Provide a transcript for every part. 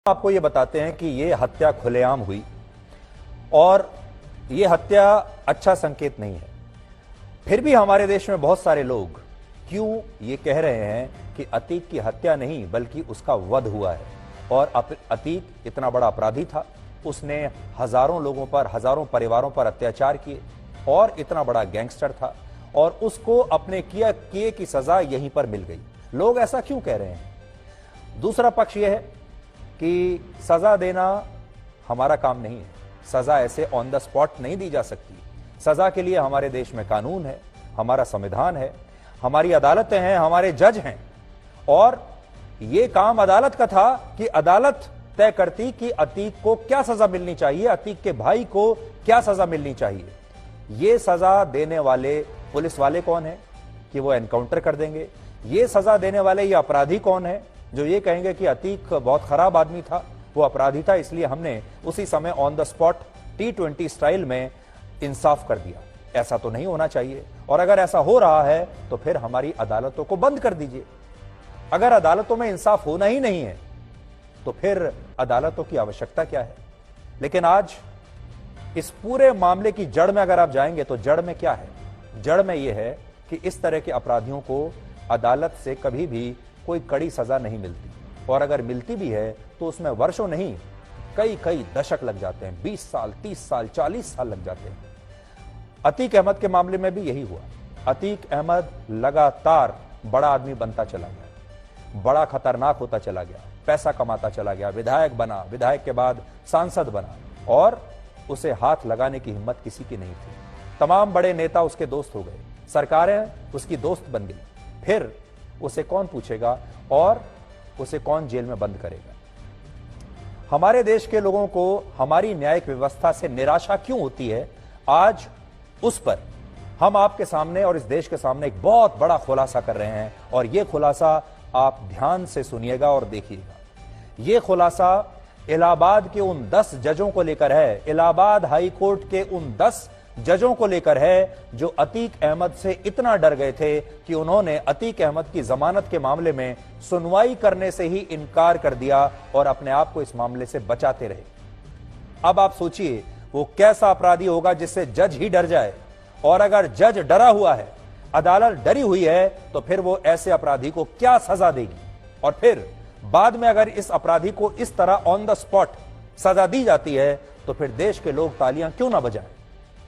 आपको ये बताते हैं कि ये हत्या खुलेआम हुई और ये हत्या अच्छा संकेत नहीं है। फिर भी हमारे देश में बहुत सारे लोग क्यों ये कह रहे हैं कि अतीक की हत्या नहीं बल्कि उसका वध हुआ है। और अतीक इतना बड़ा अपराधी था, उसने हजारों लोगों पर, हजारों परिवारों पर अत्याचार किए और इतना बड़ा गैंगस्टर था और उसको अपने किए की सजा यहीं पर मिल गई। लोग ऐसा क्यों कह रहे हैं? दूसरा पक्ष यह है कि सजा देना हमारा काम नहीं है। सजा ऐसे ऑन द स्पॉट नहीं दी जा सकती। सजा के लिए हमारे देश में कानून है, हमारा संविधान है, हमारी अदालतें हैं, हमारे जज हैं। और यह काम अदालत का था कि अदालत तय करती कि अतीक को क्या सजा मिलनी चाहिए, अतीक के भाई को क्या सजा मिलनी चाहिए। यह सजा देने वाले पुलिस वाले कौन है कि वो एनकाउंटर कर देंगे? ये सजा देने वाले ये अपराधी कौन है जो ये कहेंगे कि अतीक बहुत खराब आदमी था, वो अपराधी था, इसलिए हमने उसी समय on the spot T20 style में इंसाफ कर दिया? ऐसा तो नहीं होना चाहिए। और अगर ऐसा हो रहा है तो फिर हमारी अदालतों को बंद कर दीजिए। अगर अदालतों में इंसाफ होना ही नहीं है तो फिर अदालतों की आवश्यकता क्या है? लेकिन आज इस पूरे मामले की जड़ में अगर आप जाएंगे तो जड़ में क्या है? जड़ में यह है कि इस तरह के अपराधियों को अदालत से कभी भी कोई कड़ी सजा नहीं मिलती, और अगर मिलती भी है तो उसमें वर्षों नहीं, कई दशक लग जाते हैं। 20 साल, 30 साल, 40 साल लग जाते हैं। अतीक अहमद के मामले में भी यही हुआ। अतीक अहमद लगातार बड़ा आदमी बनता चला गया, बड़ा खतरनाक होता चला गया, पैसा कमाता चला गया, विधायक बना, विधायक के बाद सांसद बना, और उसे हाथ लगाने की हिम्मत किसी की नहीं थी। तमाम बड़े नेता उसके दोस्त हो गए, सरकारें उसकी दोस्त बन गई। फिर उसे कौन पूछेगा और उसे कौन जेल में बंद करेगा? हमारे देश के लोगों को हमारी न्यायिक व्यवस्था से निराशा क्यों होती है? आज उस पर हम आपके सामने और इस देश के सामने एक बहुत बड़ा खुलासा कर रहे हैं, और यह खुलासा आप ध्यान से सुनिएगा और देखिएगा। यह खुलासा इलाहाबाद के उन 10 जजों को लेकर है, इलाहाबाद हाई कोर्ट के उन 10 जजों को लेकर है जो अतीक अहमद से इतना डर गए थे कि उन्होंने अतीक अहमद की जमानत के मामले में सुनवाई करने से ही इनकार कर दिया और अपने आप को इस मामले से बचाते रहे। अब आप सोचिए वो कैसा अपराधी होगा जिससे जज ही डर जाए। और अगर जज डरा हुआ है, अदालत डरी हुई है, तो फिर वो ऐसे अपराधी को क्या सजा देगी? और फिर बाद में अगर इस अपराधी को इस तरह ऑन द स्पॉट सजा दी जाती है तो फिर देश के लोग तालियां क्यों ना बजाएं?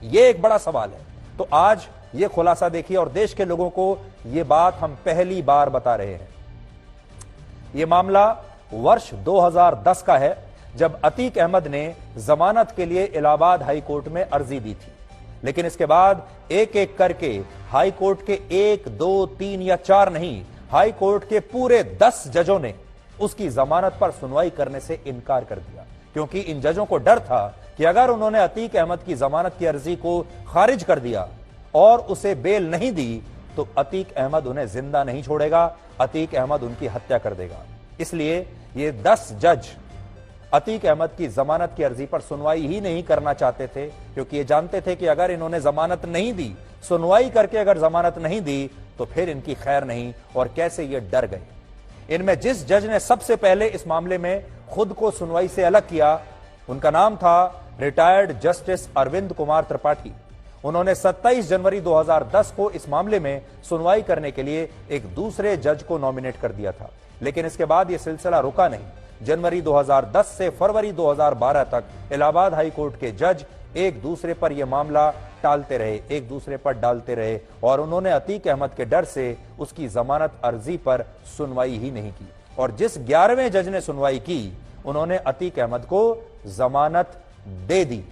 यह एक बड़ा सवाल है। तो आज यह खुलासा देखिए, और देश के लोगों को यह बात हम पहली बार बता रहे हैं। यह मामला वर्ष 2010 का है, जब अतीक अहमद ने जमानत के लिए इलाहाबाद हाई कोर्ट में अर्जी दी थी। लेकिन इसके बाद एक एक करके हाई कोर्ट के 1, 2, 3 या 4 नहीं, हाई कोर्ट के पूरे 10 जजों ने उसकी जमानत पर सुनवाई करने से इनकार कर दिया, क्योंकि इन जजों को डर था कि अगर उन्होंने अतीक अहमद की जमानत की अर्जी को खारिज कर दिया और उसे बेल नहीं दी तो अतीक अहमद उन्हें जिंदा नहीं छोड़ेगा, अतीक अहमद उनकी हत्या कर देगा। इसलिए ये 10 जज अतीक अहमद की जमानत की अर्जी पर सुनवाई ही नहीं करना चाहते थे, क्योंकि ये जानते थे कि अगर इन्होंने जमानत नहीं दी, सुनवाई करके अगर जमानत नहीं दी तो फिर इनकी खैर नहीं। और कैसे ये डर गए। इनमें जिस जज ने सबसे पहले इस मामले में खुद को सुनवाई से अलग किया, उनका नाम था रिटायर्ड जस्टिस अरविंद कुमार त्रिपाठी। उन्होंने 27 जनवरी 2010 को इस मामले में सुनवाई करने के लिए एक दूसरे जज को नॉमिनेट कर दिया था। लेकिन इसके बाद यह सिलसिला रुका नहीं। जनवरी 2010 से फरवरी 2012 तक इलाहाबाद हाई कोर्ट के जज एक दूसरे पर यह मामला टालते रहे, एक दूसरे पर डालते रहे, और उन्होंने अतीक अहमद के डर से उसकी जमानत अर्जी पर सुनवाई ही नहीं की। और जिस 11वें जज ने सुनवाई की, उन्होंने अतीक अहमद को जमानत दे दी।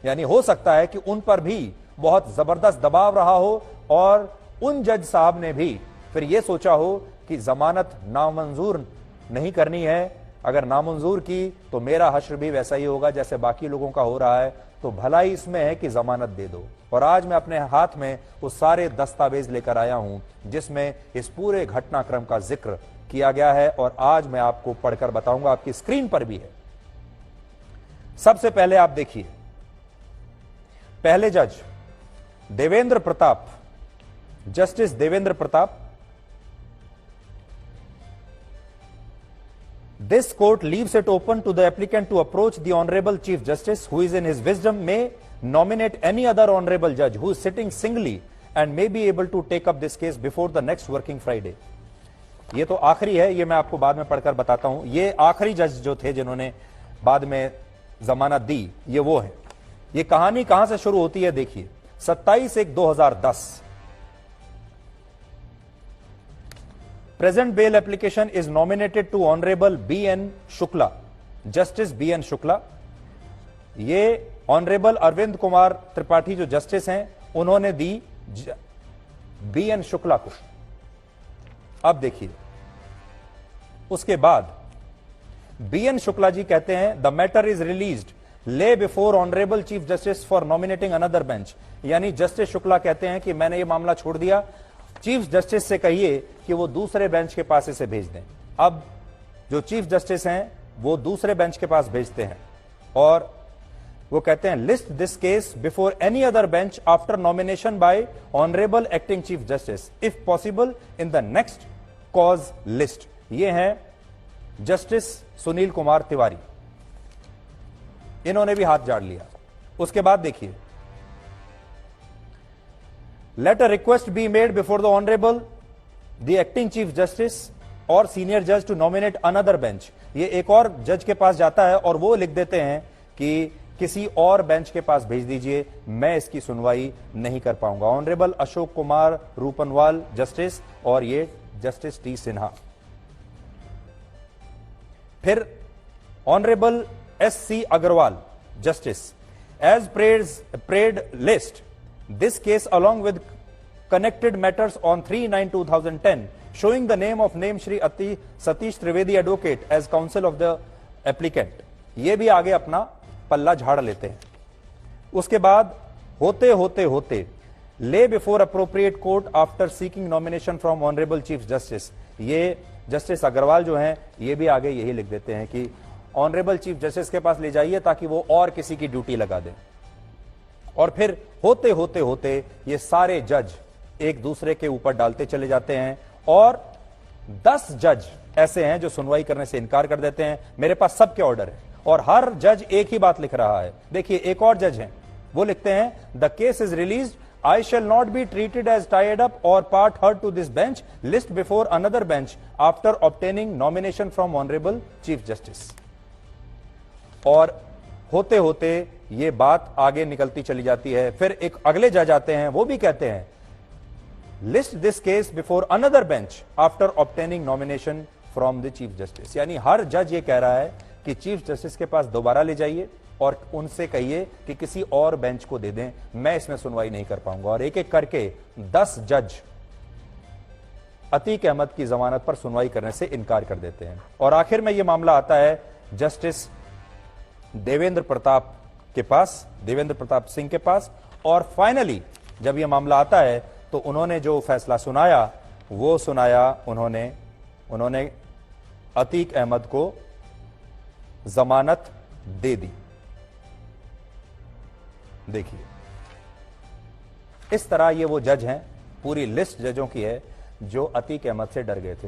यानी हो सकता है कि उन पर भी बहुत जबरदस्त दबाव रहा हो और उन जज साहब ने भी फिर यह सोचा हो कि जमानत नामंजूर नहीं करनी है। अगर नामंजूर की तो मेरा हश्र भी वैसा ही होगा जैसे बाकी लोगों का हो रहा है, तो भलाई इसमें है कि जमानत दे दो। और आज मैं अपने हाथ में वो सारे दस्तावेज लेकर आया हूं जिसमें इस पूरे घटनाक्रम का जिक्र किया गया है, और आज मैं आपको पढ़कर बताऊंगा। आपकी स्क्रीन पर भी है। सबसे पहले आप देखिए, पहले जज Devendra Pratap, justice Devendra Pratap, This court leaves it open to the applicant to approach the Honorable Chief Justice, who is in his wisdom may nominate any other honorable judge who is sitting singly and may be able to take up this case before the next working Friday. ये तो आखिरी है, ये मैं आपको बाद में पढ़कर बताता हूं. ये आखिरी जज जो थे जिन्होंने बाद में जमानत दी, ये वो है. ये कहानी कहां से शुरू होती है देखिए. 27/1/2010 present bail application is nominated to Honorable B.N. Shukla, Justice B.N. Shukla. ये Honorable अरविंद कुमार त्रिपाठी जो जस्टिस हैं, उन्होंने दी B.N. शुक्ला को. अब देखिए, उसके बाद B.N. शुक्ला जी कहते हैं द मैटर इज रिलीज्ड ले before honourable chief justice for nominating another bench. यानी जस्टिस शुक्ला कहते हैं कि मैंने ये मामला छोड़ दिया, चीफ जस्टिस से कहिए कि वो दूसरे बेंच के पास इसे भेज दें. अब जो चीफ जस्टिस हैं वो दूसरे बेंच के पास भेजते हैं और वो कहते हैं list this case before any other bench after nomination bye honourable acting chief justice if possible in the next cause list. ये हैं जस्टिस सुनील कुमार तिवारी, इन्होंने भी हाथ झाड़ लिया. उसके बाद देखिए, let a request be made before the honorable the acting chief justice or senior judge to nominate another bench. ये एक और जज के पास जाता है और वो लिख देते हैं कि किसी और बेंच के पास भेज दीजिए, मैं इसकी सुनवाई नहीं कर पाऊंगा. ऑनरेबल अशोक कुमार रूपनवाल जस्टिस और ये जस्टिस टी सिन्हा. फिर honourable S.C. Agrawal justice as prayed list this case along with connected matters on 3/9/2010 showing the name of Shri Satish Trivedi advocate as counsel of the applicant. ये भी आगे अपना पल्ला झाड़ लेते हैं. उसके बाद होते होते होते lay before appropriate court after seeking nomination from honorable chief justice. ये जस्टिस अग्रवाल जो हैं ये भी आगे यही लिख देते हैं कि ऑनरेबल चीफ जस्टिस के पास ले जाइए ताकि वो और किसी की ड्यूटी लगा दें. और फिर होते होते होते ये सारे जज एक दूसरे के ऊपर डालते चले जाते हैं और 10 जज ऐसे हैं जो सुनवाई करने से इनकार कर देते हैं. मेरे पास सबके ऑर्डर है और हर जज एक ही बात लिख रहा है. देखिए, एक और जज हैं, वो लिखते हैं the case is released, I shall not be treated as tied up और part heard to this bench, list before another bench after obtaining nomination from honourable chief justice. और होते होते ये बात आगे निकलती चली जाती है. फिर एक अगले जज आते हैं, वो भी कहते हैं list this case before another bench after obtaining nomination from the chief justice. यानी हर जज ये कह रहा है कि चीफ जस्टिस के पास दोबारा ले जाइए और उनसे कहिए कि किसी और बेंच को दे दें, मैं इसमें सुनवाई नहीं कर पाऊंगा. और एक एक करके 10 जज अतीक अहमद की जमानत पर सुनवाई करने से इनकार कर देते हैं. और आखिर में यह मामला आता है जस्टिस देवेंद्र प्रताप सिंह के पास. और फाइनली जब यह मामला आता है तो उन्होंने जो फैसला सुनाया वो सुनाया उन्होंने अतीक अहमद को जमानत दे दी. देखिए, इस तरह ये वो जज हैं, पूरी लिस्ट जजों की है जो अतीक अहमद से डर गए थे.